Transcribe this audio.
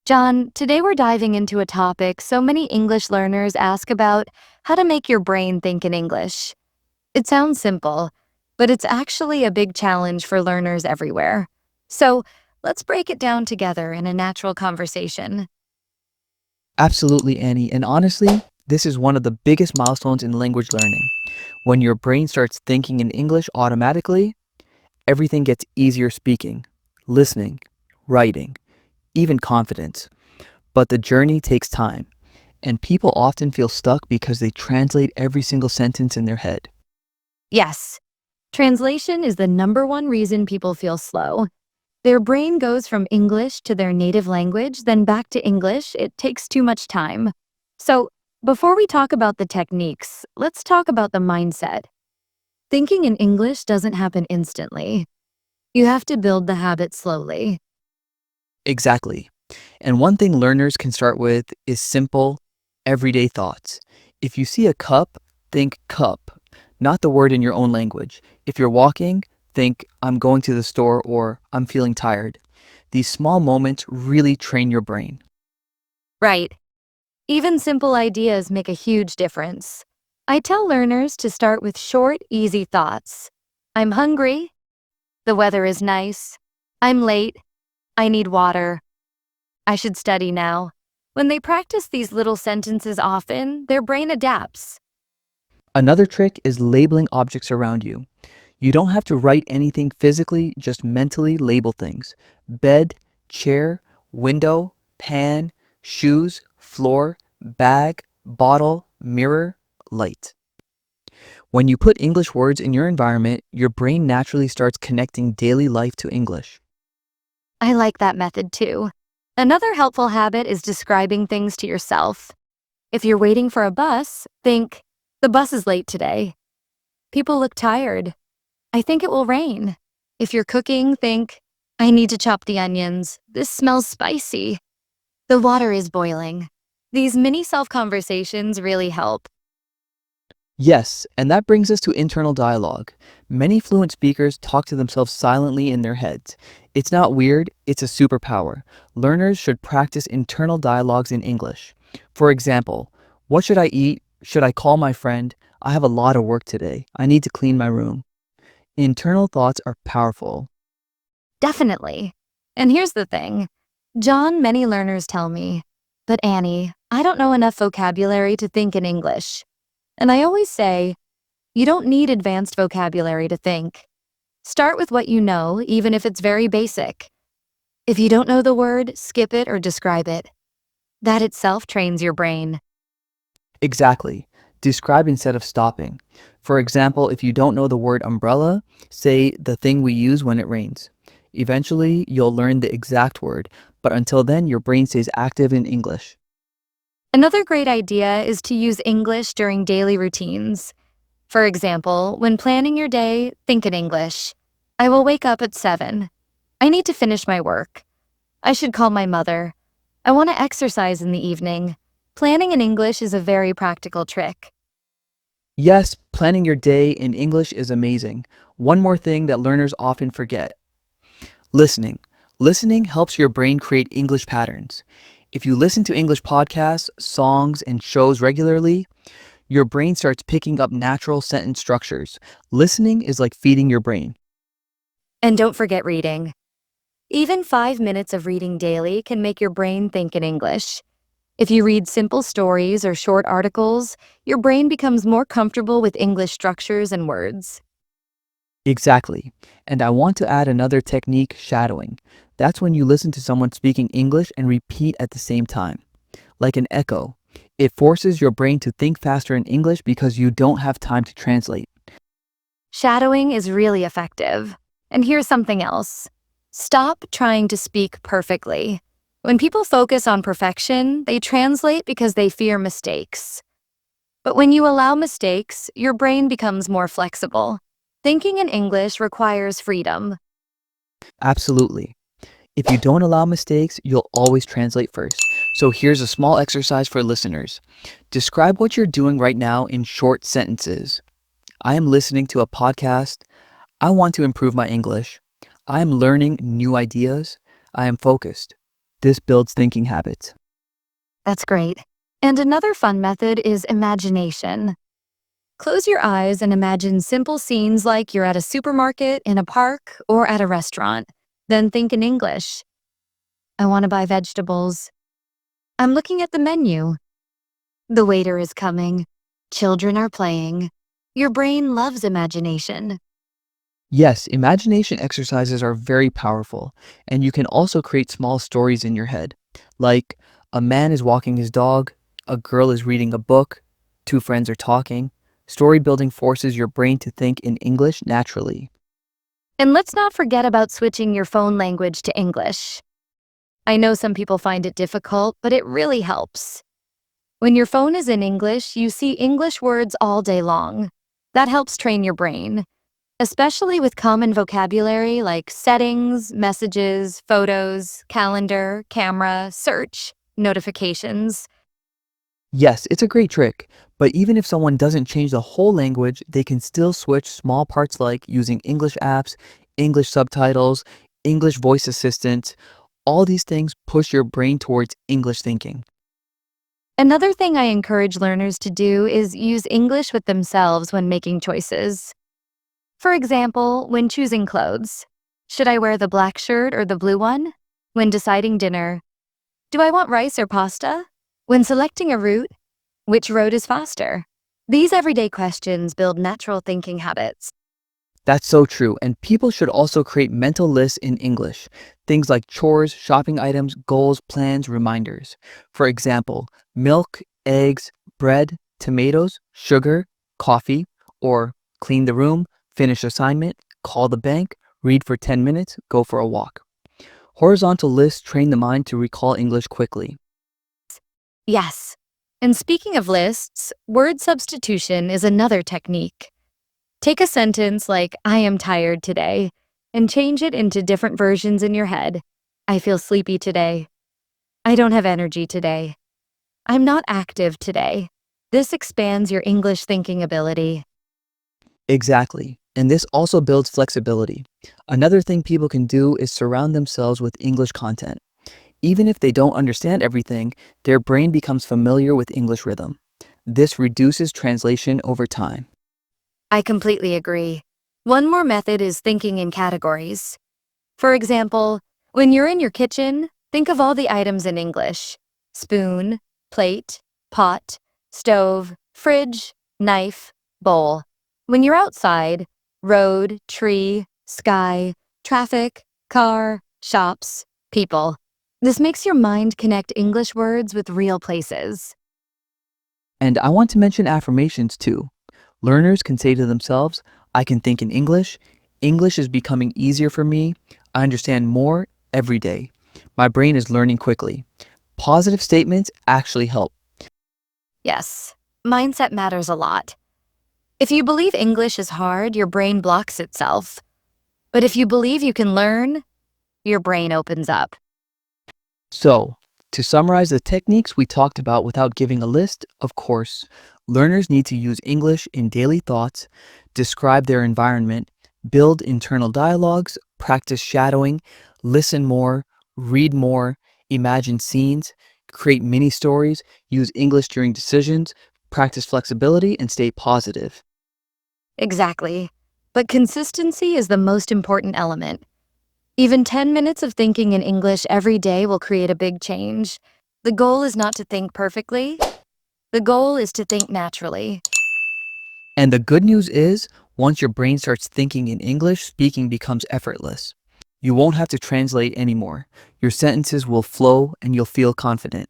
John, today we're diving into a topic so many English learners ask about: how to make your brain think in English. It sounds simple, but it's actually a big challenge for learners everywhere. So let's break it down together in a natural conversation. Absolutely, Annie. And honestly, this is one of the biggest milestones in language learning. When your brain starts thinking in English automatically, everything gets easier speaking, listening, writing, even confidence. But the journey takes time, and people often feel stuck because they translate every single sentence in their head. Yes, translation is the number one reason people feel slow. Their brain goes from English to their native language, then back to English. It takes too much time. So, before we talk about the techniques, let's talk about the mindset. Thinking in English doesn't happen instantly. You have to build the habit slowly. Exactly. And one thing learners can start with is simple, everyday thoughts. If you see a cup, think cup, not the word in your own language. If you're walking, think I'm going to the store or I'm feeling tired. These small moments really train your brain. Right. Even simple ideas make a huge difference. I tell learners to start with short, easy thoughts. I'm hungry. The weather is nice. I'm late. I need water. I should study now. When they practice these little sentences often, their brain adapts. Another trick is labeling objects around you. You don't have to write anything physically, just mentally label things. Bed, chair, window, pan, shoes, floor, bag, bottle, mirror, light. When you put English words in your environment, your brain naturally starts connecting daily life to English. I like that method too. Another helpful habit is describing things to yourself. If you're waiting for a bus, think, the bus is late today. People look tired. I think it will rain. If you're cooking, think, I need to chop the onions. This smells spicy. The water is boiling. These mini self-conversations really help. Yes, and that brings us to internal dialogue. Many fluent speakers talk to themselves silently in their heads. It's not weird, it's a superpower. Learners should practice internal dialogues in English. For example, what should I eat? Should I call my friend? I have a lot of work today. I need to clean my room. Internal thoughts are powerful. Definitely. And here's the thing. John, many learners tell me, but Annie, I don't know enough vocabulary to think in English. And I always say, you don't need advanced vocabulary to think. Start with what you know, even if it's very basic. If you don't know the word, skip it or describe it. That itself trains your brain. Exactly. Describe instead of stopping. For example, if you don't know the word umbrella, say the thing we use when it rains. Eventually, you'll learn the exact word, but until then, your brain stays active in English. Another great idea is to use English during daily routines. For example, when planning your day, think in English. I will wake up at 7. I need to finish my work. I should call my mother. I want to exercise in the evening. Planning in English is a very practical trick. Yes, planning your day in English is amazing. One more thing that learners often forget: listening. Listening helps your brain create English patterns. If you listen to English podcasts, songs, and shows regularly, your brain starts picking up natural sentence structures. Listening is like feeding your brain. And don't forget reading. Even 5 minutes of reading daily can make your brain think in English. If you read simple stories or short articles, your brain becomes more comfortable with English structures and words. Exactly. And I want to add another technique: shadowing. That's when you listen to someone speaking English and repeat at the same time, like an echo. It forces your brain to think faster in English because you don't have time to translate. Shadowing is really effective. And here's something else. Stop trying to speak perfectly. When people focus on perfection, they translate because they fear mistakes. But when you allow mistakes, your brain becomes more flexible. Thinking in English requires freedom. Absolutely. If you don't allow mistakes, you'll always translate first. So here's a small exercise for listeners. Describe what you're doing right now in short sentences. I am listening to a podcast. I want to improve my English. I am learning new ideas. I am focused. This builds thinking habits. That's great. And another fun method is imagination. Close your eyes and imagine simple scenes like you're at a supermarket, in a park, or at a restaurant. Then think in English. I want to buy vegetables. I'm looking at the menu. The waiter is coming. Children are playing. Your brain loves imagination. Yes, imagination exercises are very powerful, and you can also create small stories in your head, like a man is walking his dog, a girl is reading a book, two friends are talking. Story building forces your brain to think in English naturally. And let's not forget about switching your phone language to English. I know some people find it difficult, but it really helps. When your phone is in English, you see English words all day long. That helps train your brain, especially with common vocabulary like settings, messages, photos, calendar, camera, search, notifications. Yes, it's a great trick, but even if someone doesn't change the whole language, they can still switch small parts like using English apps, English subtitles, English voice assistant. All these things push your brain towards English thinking. Another thing I encourage learners to do is use English with themselves when making choices. For example, when choosing clothes, should I wear the black shirt or the blue one? When deciding dinner, do I want rice or pasta? When selecting a route, which road is faster? These everyday questions build natural thinking habits. That's so true, and people should also create mental lists in English. Things like chores, shopping items, goals, plans, reminders. For example, milk, eggs, bread, tomatoes, sugar, coffee, or clean the room, finish assignment, call the bank, read for 10 minutes, go for a walk. Horizontal lists train the mind to recall English quickly. Yes. And speaking of lists, word substitution is another technique. Take a sentence like, I am tired today, and change it into different versions in your head. I feel sleepy today. I don't have energy today. I'm not active today. This expands your English thinking ability. Exactly. And this also builds flexibility. Another thing people can do is surround themselves with English content. Even if they don't understand everything, their brain becomes familiar with English rhythm. This reduces translation over time. I completely agree. One more method is thinking in categories. For example, when you're in your kitchen, think of all the items in English: spoon, plate, pot, stove, fridge, knife, bowl. When you're outside, road, tree, sky, traffic, car, shops, people. This makes your mind connect English words with real places. And I want to mention affirmations too. Learners can say to themselves, I can think in English. English is becoming easier for me. I understand more every day. My brain is learning quickly. Positive statements actually help. Yes, mindset matters a lot. If you believe English is hard, your brain blocks itself. But if you believe you can learn, your brain opens up. So, to summarize the techniques we talked about without giving a list, of course, learners need to use English in daily thoughts, describe their environment, build internal dialogues, practice shadowing, listen more, read more, imagine scenes, create mini stories, use English during decisions, practice flexibility, and stay positive. Exactly. But consistency is the most important element. Even 10 minutes of thinking in English every day will create a big change. The goal is not to think perfectly. The goal is to think naturally. And the good news is, once your brain starts thinking in English, speaking becomes effortless. You won't have to translate anymore. Your sentences will flow and you'll feel confident.